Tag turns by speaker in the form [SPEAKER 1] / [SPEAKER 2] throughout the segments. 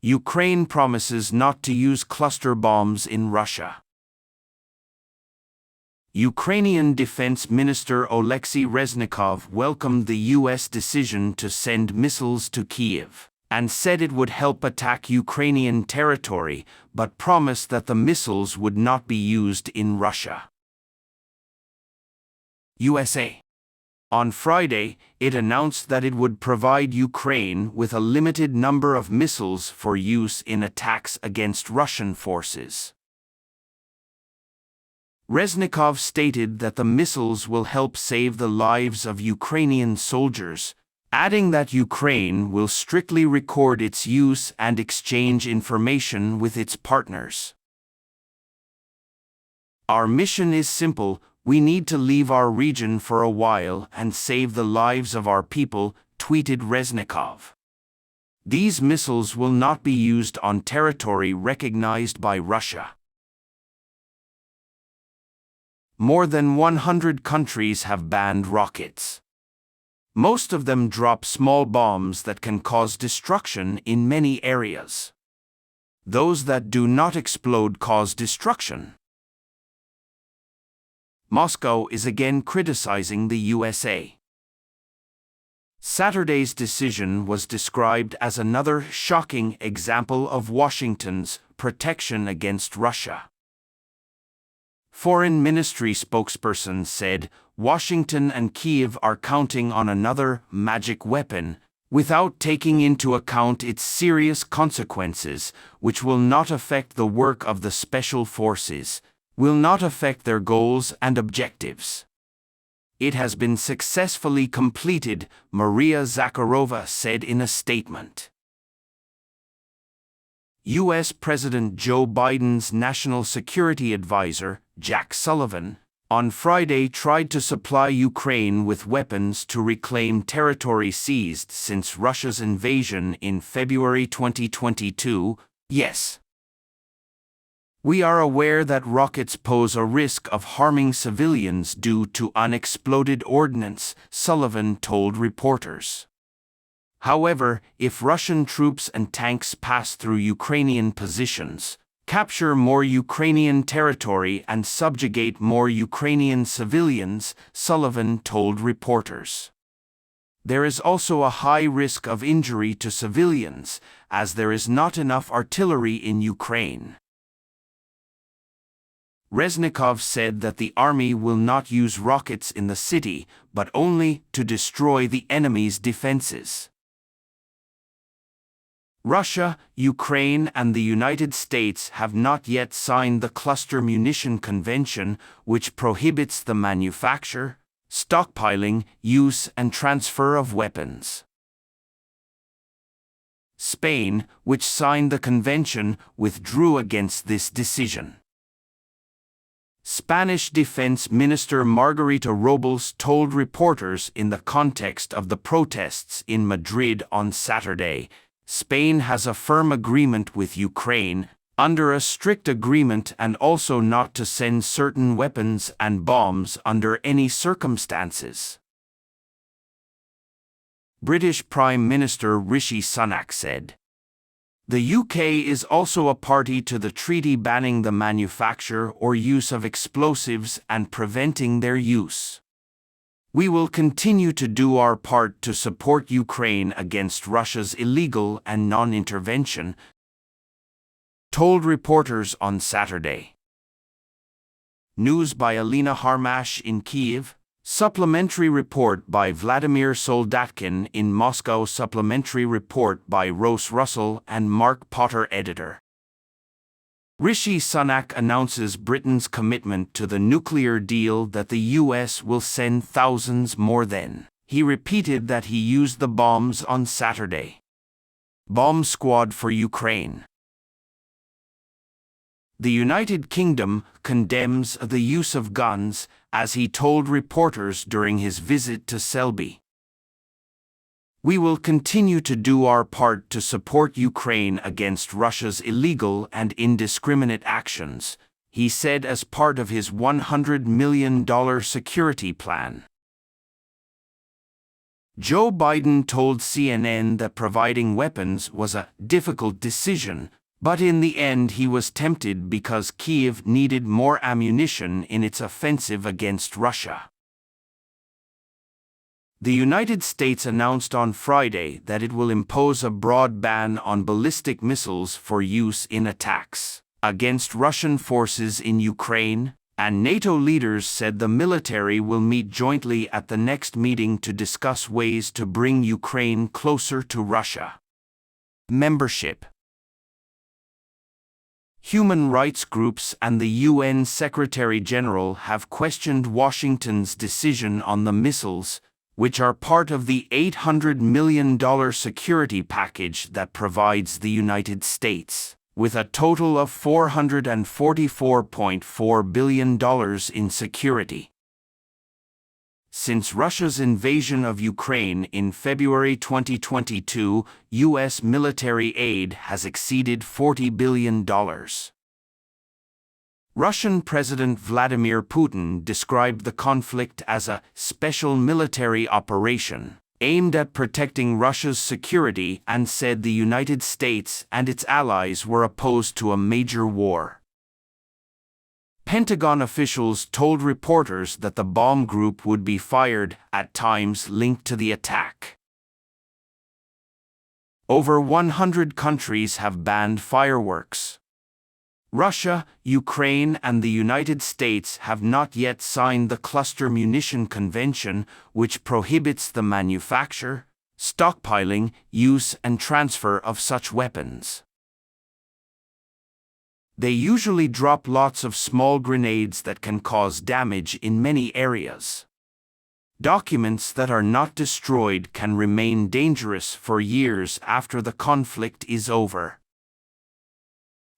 [SPEAKER 1] Ukraine promises not to use cluster bombs in Russia. Ukrainian Defense Minister Oleksiy Reznikov welcomed the U.S. decision to send missiles to Kyiv, and said it would help attack Ukrainian territory, but promised that the missiles would not be used in Russia. USA. On Friday, it announced that it would provide Ukraine with a limited number of missiles for use in attacks against Russian forces. Reznikov stated that the missiles will help save the lives of Ukrainian soldiers, adding that Ukraine will strictly record its use and exchange information with its partners. Our mission is simple: we need to leave our region for a while and save the lives of our people, tweeted Reznikov. These missiles will not be used on territory recognized by Russia. More than 100 countries have banned rockets. Most of them drop small bombs that can cause destruction in many areas. Those that do not explode cause destruction. Moscow is again criticizing the USA. Saturday's decision was described as another shocking example of Washington's protection against Russia. Foreign Ministry spokesperson said Washington and Kyiv are counting on another magic weapon, without taking into account its serious consequences, which will not affect the work of the special forces, will not affect their goals and objectives. It has been successfully completed, Maria Zakharova said in a statement. U.S. President Joe Biden's National Security Advisor, Jack Sullivan, on Friday tried to supply Ukraine with weapons to reclaim territory seized since Russia's invasion in February 2022. Yes. We are aware that rockets pose a risk of harming civilians due to unexploded ordnance, Sullivan told reporters. However, if Russian troops and tanks pass through Ukrainian positions, capture more Ukrainian territory and subjugate more Ukrainian civilians, Sullivan told reporters. There is also a high risk of injury to civilians, as there is not enough artillery in Ukraine. Reznikov said that the army will not use rockets in the city, but only to destroy the enemy's defenses. Russia, Ukraine, and the United States have not yet signed the Cluster Munition Convention, which prohibits the manufacture, stockpiling, use, and transfer of weapons. Spain, which signed the convention, withdrew against this decision. Spanish Defense Minister Margarita Robles told reporters in the context of the protests in Madrid on Saturday, Spain has a firm agreement with Ukraine, under a strict agreement, and also not to send certain weapons and bombs under any circumstances. British Prime Minister Rishi Sunak said. The UK is also a party to the treaty banning the manufacture or use of explosives and preventing their use. We will continue to do our part to support Ukraine against Russia's illegal and non-intervention, told reporters on Saturday. News by Alina Harmash in Kyiv. Supplementary report by Vladimir Soldatkin in Moscow. Supplementary report by Rose Russell and Mark Potter. Editor. Rishi Sunak announces Britain's commitment to the nuclear deal, that the US will send thousands more than. He repeated that he used the bombs on Saturday. Bomb squad for Ukraine. The United Kingdom condemns the use of guns, as he told reporters during his visit to Selby. We will continue to do our part to support Ukraine against Russia's illegal and indiscriminate actions, he said as part of his $100 million security plan. Joe Biden told CNN that providing weapons was a difficult decision, but in the end he was tempted because Kyiv needed more ammunition in its offensive against Russia. The United States announced on Friday that it will impose a broad ban on ballistic missiles for use in attacks against Russian forces in Ukraine, and NATO leaders said the military will meet jointly at the next meeting to discuss ways to bring Ukraine closer to Russia. Membership. Human rights groups and the UN Secretary-General have questioned Washington's decision on the missiles, which are part of the $800 million security package that provides the United States with a total of $444.4 billion in security. Since Russia's invasion of Ukraine in February 2022, U.S. military aid has exceeded $40 billion. Russian President Vladimir Putin described the conflict as a special military operation aimed at protecting Russia's security and said the United States and its allies were opposed to a major war. Pentagon officials told reporters that the bomb group would be fired at times linked to the attack. Over 100 countries have banned fireworks. Russia, Ukraine, and the United States have not yet signed the Cluster Munition Convention, which prohibits the manufacture, stockpiling, use, and transfer of such weapons. They usually drop lots of small grenades that can cause damage in many areas. Documents that are not destroyed can remain dangerous for years after the conflict is over.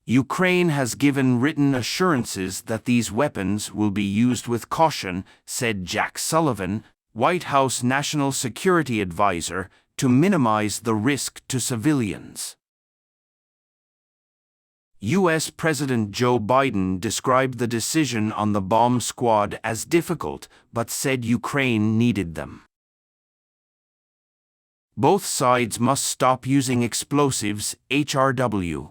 [SPEAKER 1] Ukraine has given written assurances that these weapons will be used with caution, said Jack Sullivan, White House National Security Advisor, to minimize the risk to civilians. U.S. President Joe Biden described the decision on the bomb squad as difficult, but said Ukraine needed them. Both sides must stop using explosives, HRW.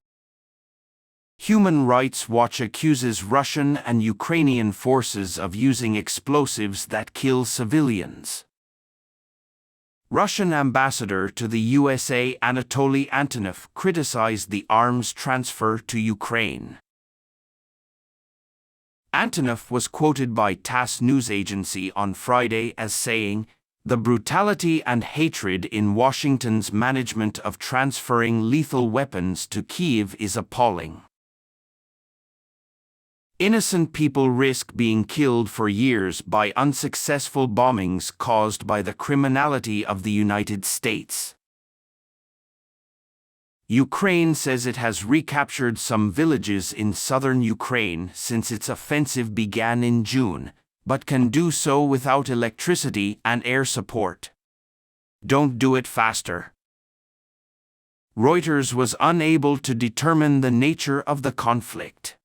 [SPEAKER 1] Human Rights Watch accuses Russian and Ukrainian forces of using explosives that kill civilians. Russian ambassador to the USA Anatoly Antonov criticized the arms transfer to Ukraine. Antonov was quoted by TASS news agency on Friday as saying, "The brutality and hatred in Washington's management of transferring lethal weapons to Kyiv is appalling. Innocent people risk being killed for years by unsuccessful bombings caused by the criminality of the United States." Ukraine says it has recaptured some villages in southern Ukraine since its offensive began in June, but can do so without electricity and air support. Don't do it faster. Reuters was unable to determine the nature of the conflict.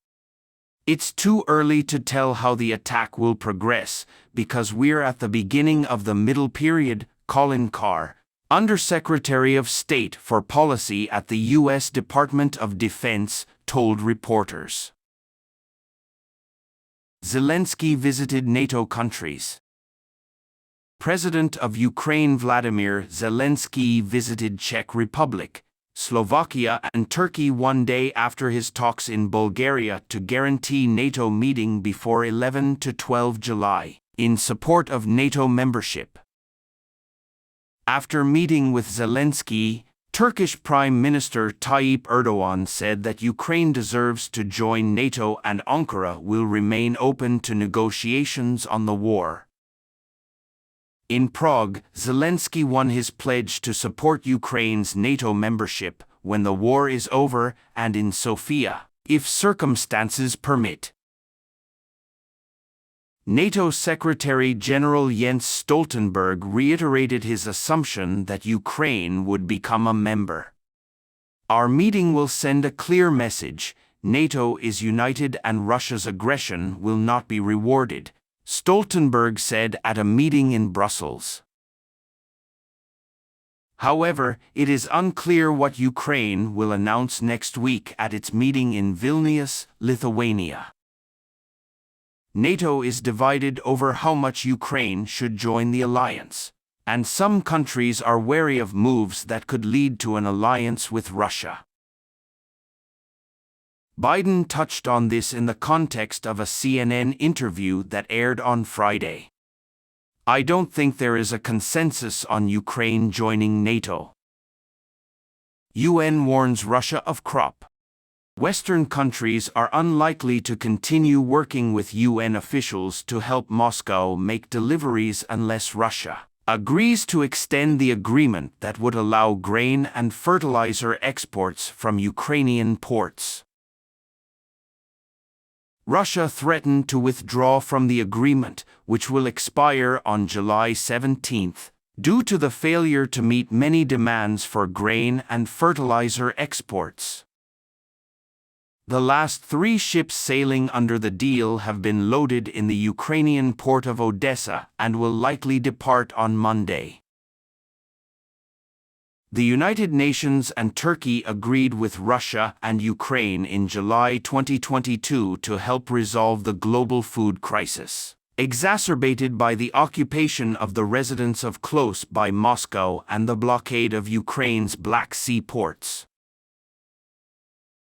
[SPEAKER 1] It's too early to tell how the attack will progress because we're at the beginning of the middle period, Colin Carr, Undersecretary of State for Policy at the U.S. Department of Defense, told reporters. Zelensky visited NATO countries. President of Ukraine Vladimir Zelensky visited Czech Republic, Slovakia and Turkey one day after his talks in Bulgaria to guarantee NATO meeting before 11 to 12 July, in support of NATO membership. After meeting with Zelensky, Turkish Prime Minister Tayyip Erdogan said that Ukraine deserves to join NATO and Ankara will remain open to negotiations on the war. In Prague, Zelensky won his pledge to support Ukraine's NATO membership when the war is over and in Sofia, if circumstances permit. NATO Secretary-General Jens Stoltenberg reiterated his assumption that Ukraine would become a member. "Our meeting will send a clear message: NATO is united and Russia's aggression will not be rewarded," Stoltenberg said at a meeting in Brussels. However, it is unclear what Ukraine will announce next week at its meeting in Vilnius, Lithuania. NATO is divided over how much Ukraine should join the alliance, and some countries are wary of moves that could lead to an alliance with Russia. Biden touched on this in the context of a CNN interview that aired on Friday. "I don't think there is a consensus on Ukraine joining NATO. UN warns Russia of crop. Western countries are unlikely to continue working with UN officials to help Moscow make deliveries unless Russia agrees to extend the agreement that would allow grain and fertilizer exports from Ukrainian ports." Russia threatened to withdraw from the agreement, which will expire on July 17, due to the failure to meet many demands for grain and fertilizer exports. The last 3 ships sailing under the deal have been loaded in the Ukrainian port of Odessa and will likely depart on Monday. The United Nations and Turkey agreed with Russia and Ukraine in July 2022 to help resolve the global food crisis, exacerbated by the occupation of the residents of close by Moscow and the blockade of Ukraine's Black Sea ports.